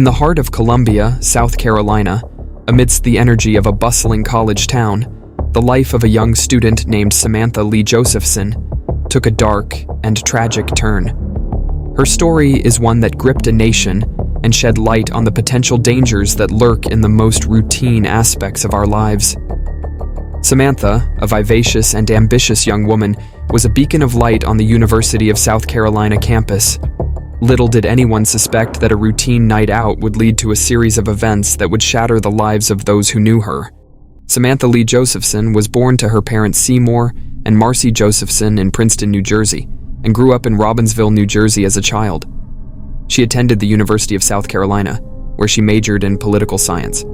In the heart of Columbia, South Carolina, amidst the energy of a bustling college town, the life of a young student named Samantha Lee Josephson took a dark and tragic turn. Her story is one that gripped a nation and shed light on the potential dangers that lurk in the most routine aspects of our lives. Samantha, a vivacious and ambitious young woman, was a beacon of light on the University of South Carolina campus. Little did anyone suspect that a routine night out would lead to a series of events that would shatter the lives of those who knew her. Samantha Lee Josephson was born to her parents Seymour and Marcy Josephson in Princeton, New Jersey, and grew up in Robbinsville, New Jersey as a child. She attended the University of South Carolina, where she majored in political science.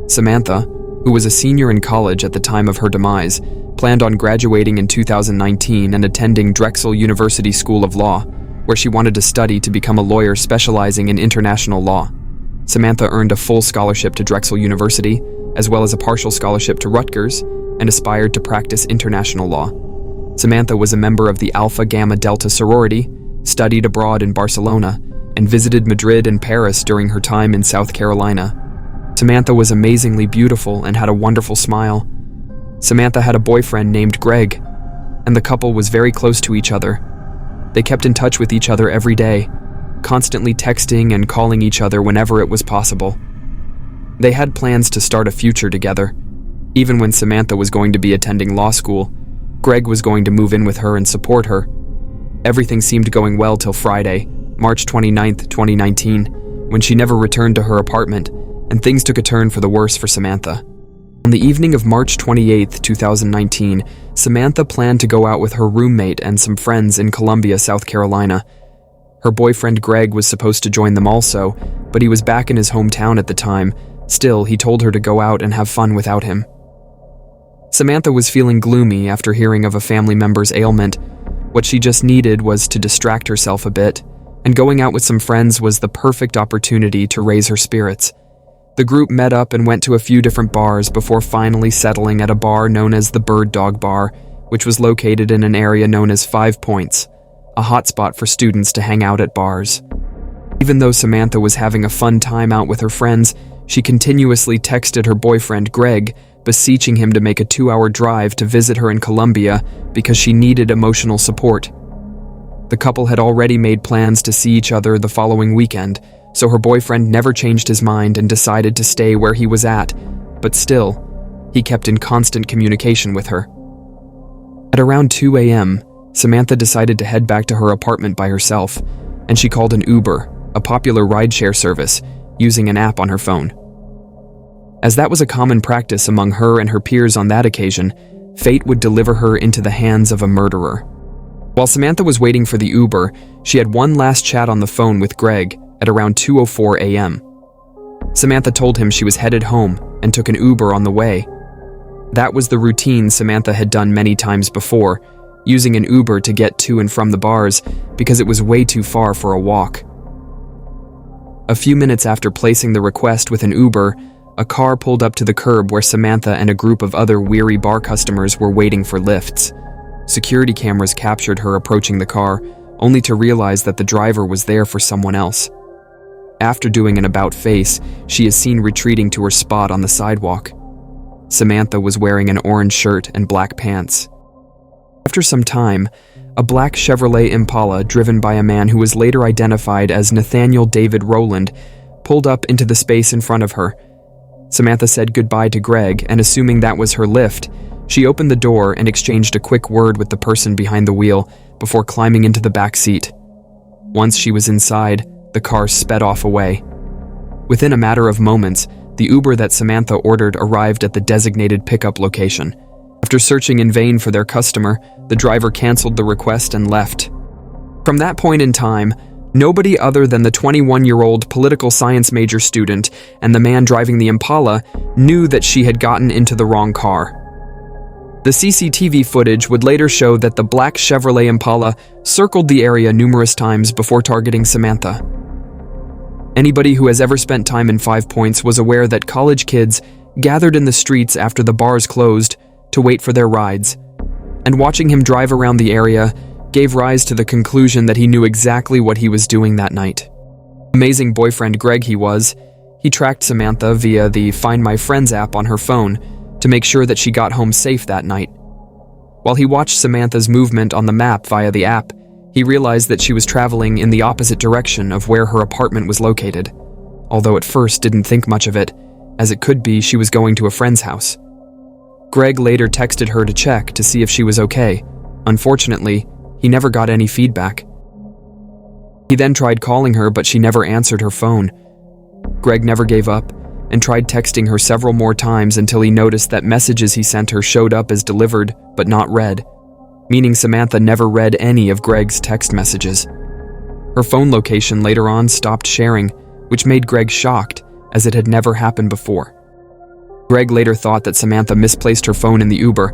Samantha, who was a senior in college at the time of her demise, planned on graduating in 2019 and attending Drexel University School of Law, where she wanted to study to become a lawyer specializing in international law. Samantha earned a full scholarship to Drexel University, as well as a partial scholarship to Rutgers, and aspired to practice international law. Samantha was a member of the Alpha Gamma Delta sorority, studied abroad in Barcelona, and visited Madrid and Paris during her time in South Carolina. Samantha was amazingly beautiful and had a wonderful smile. Samantha had a boyfriend named Greg, and the couple was very close to each other. They kept in touch with each other every day, constantly texting and calling each other whenever it was possible. They had plans to start a future together. Even when Samantha was going to be attending law school, Greg was going to move in with her and support her. Everything seemed going well till Friday, March 29, 2019, when she never returned to her apartment, and things took a turn for the worse for Samantha. On the evening of March 28, 2019, Samantha planned to go out with her roommate and some friends in Columbia, South Carolina. Her boyfriend Greg was supposed to join them also, but he was back in his hometown at the time. Still, he told her to go out and have fun without him. Samantha was feeling gloomy after hearing of a family member's ailment. What she just needed was to distract herself a bit, and going out with some friends was the perfect opportunity to raise her spirits. The group met up and went to a few different bars before finally settling at a bar known as the Bird Dog Bar, which was located in an area known as 5 Points, a hotspot for students to hang out at bars. Even though Samantha was having a fun time out with her friends, she continuously texted her boyfriend Greg, beseeching him to make a 2-hour drive to visit her in Columbia because she needed emotional support. The couple had already made plans to see each other the following weekend, so her boyfriend never changed his mind and decided to stay where he was at, but still, he kept in constant communication with her. At around 2 a.m., Samantha decided to head back to her apartment by herself, and she called an Uber, a popular rideshare service, using an app on her phone. As that was a common practice among her and her peers on that occasion, fate would deliver her into the hands of a murderer. While Samantha was waiting for the Uber, she had one last chat on the phone with Greg at around 2:04 a.m. Samantha told him she was headed home and took an Uber on the way. That was the routine Samantha had done many times before, using an Uber to get to and from the bars because it was way too far for a walk. A few minutes after placing the request with an Uber, a car pulled up to the curb where Samantha and a group of other weary bar customers were waiting for lifts. Security cameras captured her approaching the car, only to realize that the driver was there for someone else. After doing an about-face, she is seen retreating to her spot on the sidewalk. Samantha was wearing an orange shirt and black pants. After some time, a black Chevrolet Impala driven by a man who was later identified as Nathaniel David Rowland pulled up into the space in front of her. Samantha said goodbye to Greg, and assuming that was her lift, she opened the door and exchanged a quick word with the person behind the wheel before climbing into the back seat. Once she was inside, the car sped off away. Within a matter of moments, the Uber that Samantha ordered arrived at the designated pickup location. After searching in vain for their customer, the driver canceled the request and left. From that point in time, nobody other than the 21-year-old political science major student and the man driving the Impala knew that she had gotten into the wrong car. The CCTV footage would later show that the black Chevrolet Impala circled the area numerous times before targeting Samantha. Anybody who has ever spent time in 5 Points was aware that college kids gathered in the streets after the bars closed to wait for their rides, and watching him drive around the area gave rise to the conclusion that he knew exactly what he was doing that night. Amazing boyfriend Greg he was, he tracked Samantha via the Find My Friends app on her phone to make sure that she got home safe that night. While he watched Samantha's movement on the map via the app, he realized that she was traveling in the opposite direction of where her apartment was located, although at first didn't think much of it, as it could be she was going to a friend's house. Greg later texted her to check to see if she was okay. Unfortunately, he never got any feedback. He then tried calling her, but she never answered her phone. Greg never gave up and tried texting her several more times until he noticed that messages he sent her showed up as delivered but not read, meaning Samantha never read any of Greg's text messages. Her phone location later on stopped sharing, which made Greg shocked, as it had never happened before. Greg later thought that Samantha misplaced her phone in the Uber,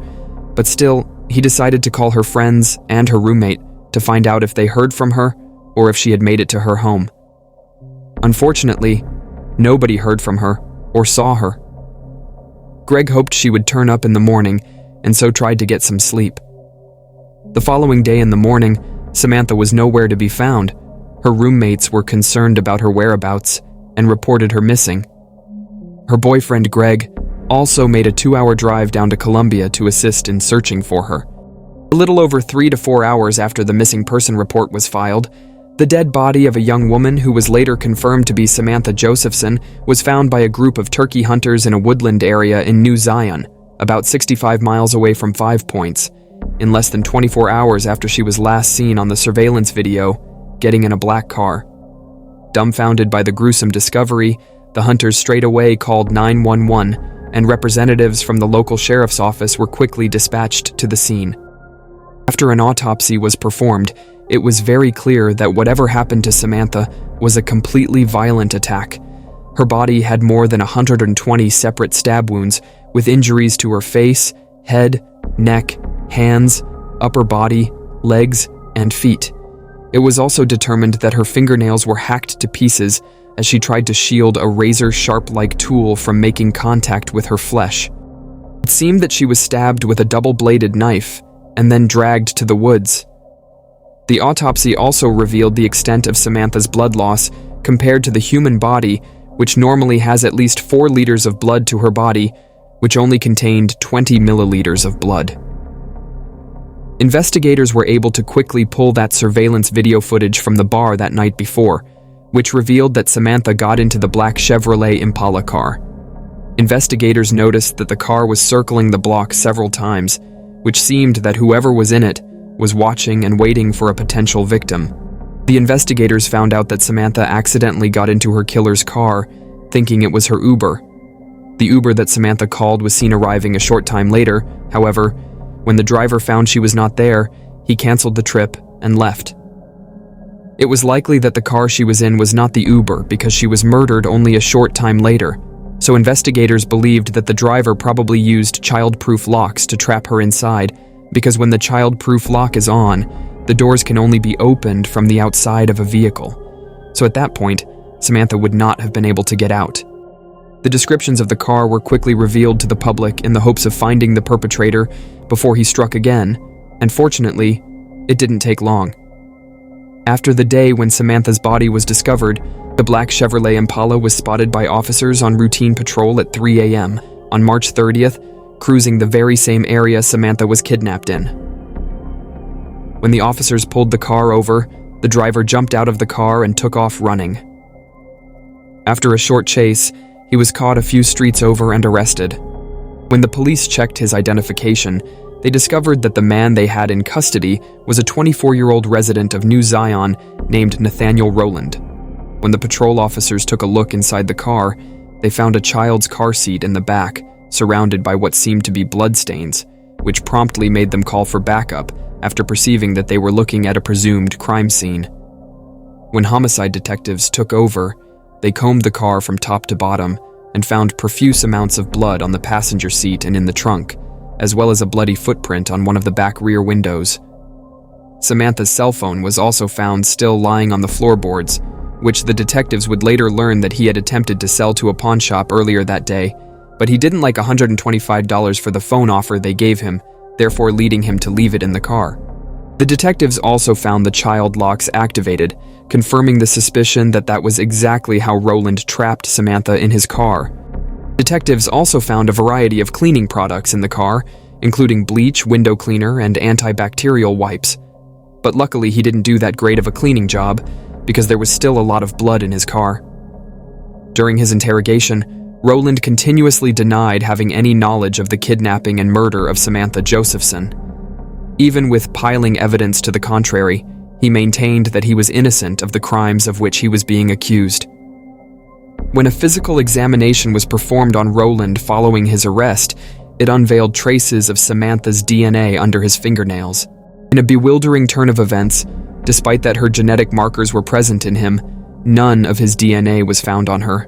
but still, he decided to call her friends and her roommate to find out if they heard from her or if she had made it to her home. Unfortunately, nobody heard from her or saw her. Greg hoped she would turn up in the morning and so tried to get some sleep. The following day in the morning, Samantha was nowhere to be found. Her roommates were concerned about her whereabouts and reported her missing. Her boyfriend Greg also made a 2-hour drive down to Columbia to assist in searching for her. A little over 3 to 4 hours after the missing person report was filed, the dead body of a young woman who was later confirmed to be Samantha Josephson was found by a group of turkey hunters in a woodland area in New Zion, about 65 miles away from 5 Points, in less than 24 hours after she was last seen on the surveillance video, getting in a black car. Dumbfounded by the gruesome discovery, the hunters straight away called 911, and representatives from the local sheriff's office were quickly dispatched to the scene. After an autopsy was performed, it was very clear that whatever happened to Samantha was a completely violent attack. Her body had more than 120 separate stab wounds, with injuries to her face, head, neck, hands, upper body, legs, and feet. It was also determined that her fingernails were hacked to pieces as she tried to shield a razor-sharp-like tool from making contact with her flesh. It seemed that she was stabbed with a double-bladed knife and then dragged to the woods. The autopsy also revealed the extent of Samantha's blood loss compared to the human body, which normally has at least 4 liters of blood to her body, which only contained 20 milliliters of blood. Investigators were able to quickly pull that surveillance video footage from the bar that night before, which revealed that Samantha got into the black Chevrolet Impala car. Investigators noticed that the car was circling the block several times, which seemed that whoever was in it was watching and waiting for a potential victim. The investigators found out that Samantha accidentally got into her killer's car, thinking it was her Uber. The Uber that Samantha called was seen arriving a short time later. However, when the driver found she was not there, he canceled the trip and left. It was likely that the car she was in was not the Uber because she was murdered only a short time later, so investigators believed that the driver probably used child-proof locks to trap her inside, because when the child-proof lock is on, the doors can only be opened from the outside of a vehicle. So at that point, Samantha would not have been able to get out. The descriptions of the car were quickly revealed to the public in the hopes of finding the perpetrator before he struck again, and fortunately, it didn't take long. After the day when Samantha's body was discovered, the black Chevrolet Impala was spotted by officers on routine patrol at 3 a.m. on March 30th, cruising the very same area Samantha was kidnapped in. When the officers pulled the car over, the driver jumped out of the car and took off running. After a short chase, he was caught a few streets over and arrested. When the police checked his identification, they discovered that the man they had in custody was a 24-year-old resident of New Zion named Nathaniel Rowland. When the patrol officers took a look inside the car, they found a child's car seat in the back, surrounded by what seemed to be bloodstains, which promptly made them call for backup after perceiving that they were looking at a presumed crime scene. When homicide detectives took over, they combed the car from top to bottom and found profuse amounts of blood on the passenger seat and in the trunk, as well as a bloody footprint on one of the back rear windows. Samantha's cell phone was also found still lying on the floorboards, which the detectives would later learn that he had attempted to sell to a pawn shop earlier that day, but he didn't like $125 for the phone offer they gave him, therefore leading him to leave it in the car. The detectives also found the child locks activated, confirming the suspicion that that was exactly how Roland trapped Samantha in his car. Detectives also found a variety of cleaning products in the car, including bleach, window cleaner, and antibacterial wipes. But luckily he didn't do that great of a cleaning job, because there was still a lot of blood in his car. During his interrogation, Roland continuously denied having any knowledge of the kidnapping and murder of Samantha Josephson. Even with piling evidence to the contrary, he maintained that he was innocent of the crimes of which he was being accused. When a physical examination was performed on Roland following his arrest, it unveiled traces of Samantha's DNA under his fingernails. In a bewildering turn of events, despite that her genetic markers were present in him, none of his DNA was found on her.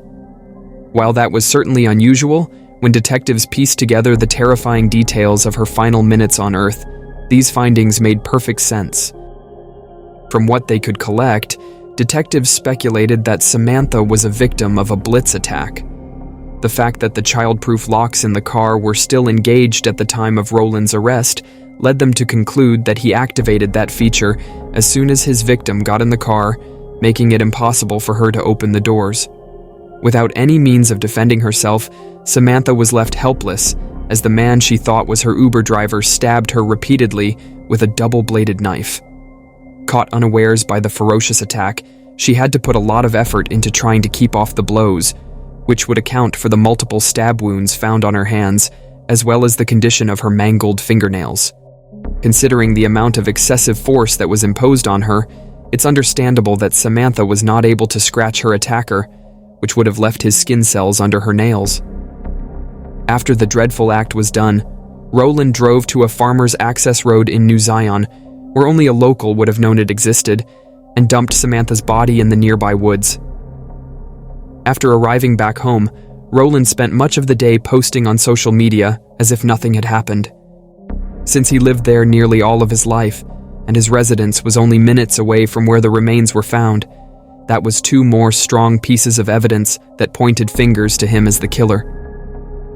While that was certainly unusual, when detectives pieced together the terrifying details of her final minutes on Earth, these findings made perfect sense. From what they could collect, detectives speculated that Samantha was a victim of a blitz attack. The fact that the child-proof locks in the car were still engaged at the time of Roland's arrest led them to conclude that he activated that feature as soon as his victim got in the car, making it impossible for her to open the doors. Without any means of defending herself, Samantha was left helpless as the man she thought was her Uber driver stabbed her repeatedly with a double-bladed knife. Caught unawares by the ferocious attack, she had to put a lot of effort into trying to keep off the blows, which would account for the multiple stab wounds found on her hands, as well as the condition of her mangled fingernails. Considering the amount of excessive force that was imposed on her, it's understandable that Samantha was not able to scratch her attacker, which would have left his skin cells under her nails. After the dreadful act was done, Roland drove to a farmer's access road in New Zion, where only a local would have known it existed, and dumped Samantha's body in the nearby woods. After arriving back home, Roland spent much of the day posting on social media as if nothing had happened. Since he lived there nearly all of his life, and his residence was only minutes away from where the remains were found, that was two more strong pieces of evidence that pointed fingers to him as the killer.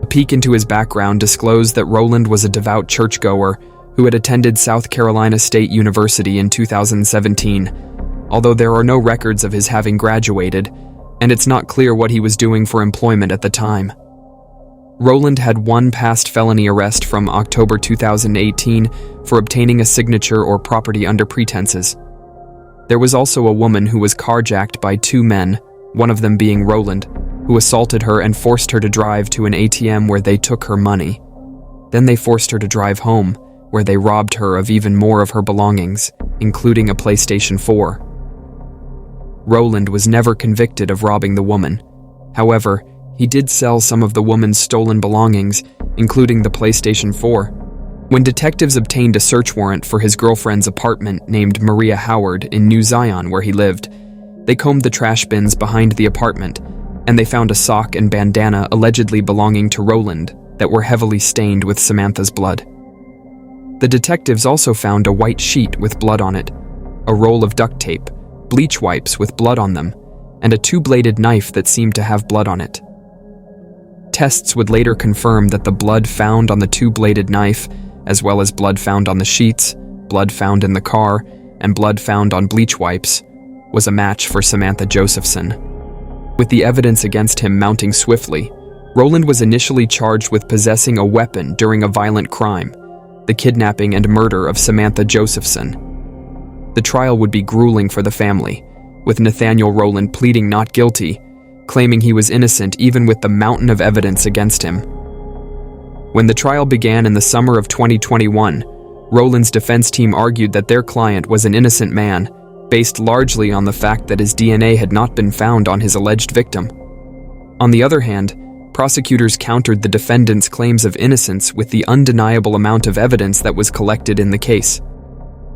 A peek into his background disclosed that Roland was a devout churchgoer who had attended South Carolina State University in 2017, although there are no records of his having graduated, and it's not clear what he was doing for employment at the time. Roland had one past felony arrest from October 2018 for obtaining a signature or property under pretenses. There was also a woman who was carjacked by two men, one of them being Roland, who assaulted her and forced her to drive to an ATM where they took her money. Then they forced her to drive home, where they robbed her of even more of her belongings, including a PlayStation 4. Roland was never convicted of robbing the woman. However, he did sell some of the woman's stolen belongings, including the PlayStation 4. When detectives obtained a search warrant for his girlfriend's apartment named Maria Howard in New Zion where he lived, they combed the trash bins behind the apartment, and they found a sock and bandana allegedly belonging to Roland that were heavily stained with Samantha's blood. The detectives also found a white sheet with blood on it, a roll of duct tape, bleach wipes with blood on them, and a two-bladed knife that seemed to have blood on it. Tests would later confirm that the blood found on the two-bladed knife, as well as blood found on the sheets, blood found in the car, and blood found on bleach wipes, was a match for Samantha Josephson. With the evidence against him mounting swiftly, Roland was initially charged with possessing a weapon during a violent crime, the kidnapping and murder of Samantha Josephson. The trial would be grueling for the family, with Nathaniel Roland pleading not guilty, claiming he was innocent even with the mountain of evidence against him. When the trial began in the summer of 2021, Roland's defense team argued that their client was an innocent man, based largely on the fact that his DNA had not been found on his alleged victim. On the other hand, prosecutors countered the defendant's claims of innocence with the undeniable amount of evidence that was collected in the case.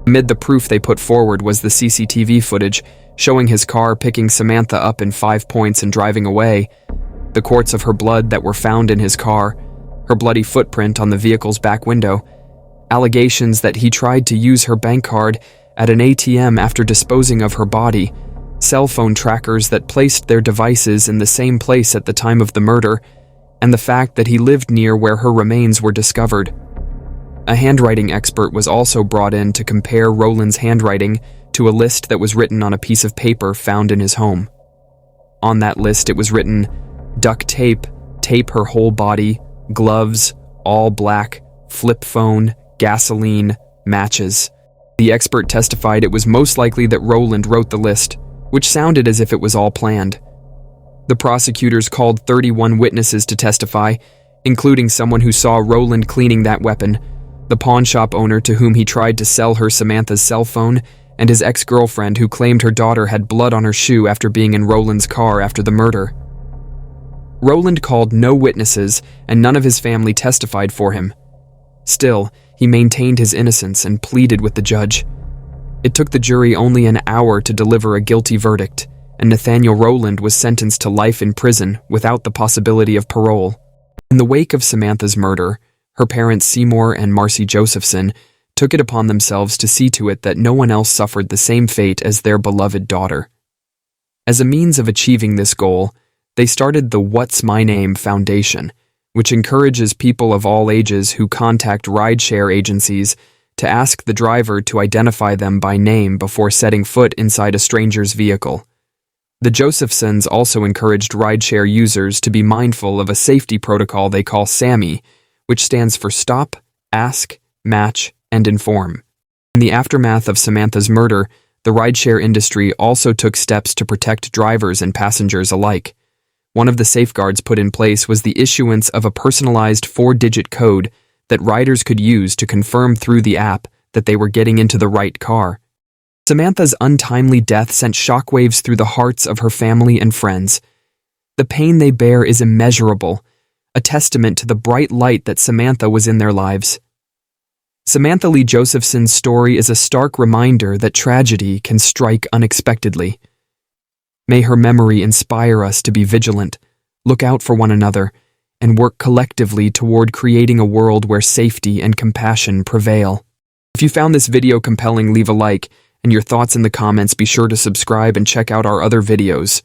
Amid the proof they put forward was the CCTV footage showing his car picking Samantha up in 5 points and driving away, the quarts of her blood that were found in his car, her bloody footprint on the vehicle's back window, allegations that he tried to use her bank card at an ATM after disposing of her body, cell phone trackers that placed their devices in the same place at the time of the murder, and the fact that he lived near where her remains were discovered. A handwriting expert was also brought in to compare Roland's handwriting to a list that was written on a piece of paper found in his home. On that list, it was written, duct tape, tape her whole body, gloves, all black, flip phone, gasoline, matches. The expert testified it was most likely that Rowland wrote the list, which sounded as if it was all planned. The prosecutors called 31 witnesses to testify, including someone who saw Rowland cleaning that weapon, the pawn shop owner to whom he tried to sell her Samantha's cell phone, and his ex-girlfriend who claimed her daughter had blood on her shoe after being in Rowland's car after the murder. Rowland called no witnesses, and none of his family testified for him. Still, he maintained his innocence and pleaded with the judge. It took the jury only an hour to deliver a guilty verdict, and Nathaniel Rowland was sentenced to life in prison without the possibility of parole. In the wake of Samantha's murder, her parents Seymour and Marcy Josephson took it upon themselves to see to it that no one else suffered the same fate as their beloved daughter. As a means of achieving this goal, they started the What's My Name Foundation, which encourages people of all ages who contact rideshare agencies to ask the driver to identify them by name before setting foot inside a stranger's vehicle. The Josephsons also encouraged rideshare users to be mindful of a safety protocol they call SAMI, which stands for Stop, Ask, Match, and Inform. In the aftermath of Samantha's murder, the rideshare industry also took steps to protect drivers and passengers alike. One of the safeguards put in place was the issuance of a personalized 4-digit code that riders could use to confirm through the app that they were getting into the right car. Samantha's untimely death sent shockwaves through the hearts of her family and friends. The pain they bear is immeasurable, a testament to the bright light that Samantha was in their lives. Samantha Lee Josephson's story is a stark reminder that tragedy can strike unexpectedly. May her memory inspire us to be vigilant, look out for one another, and work collectively toward creating a world where safety and compassion prevail. If you found this video compelling, leave a like, and your thoughts in the comments. Be sure to subscribe and check out our other videos.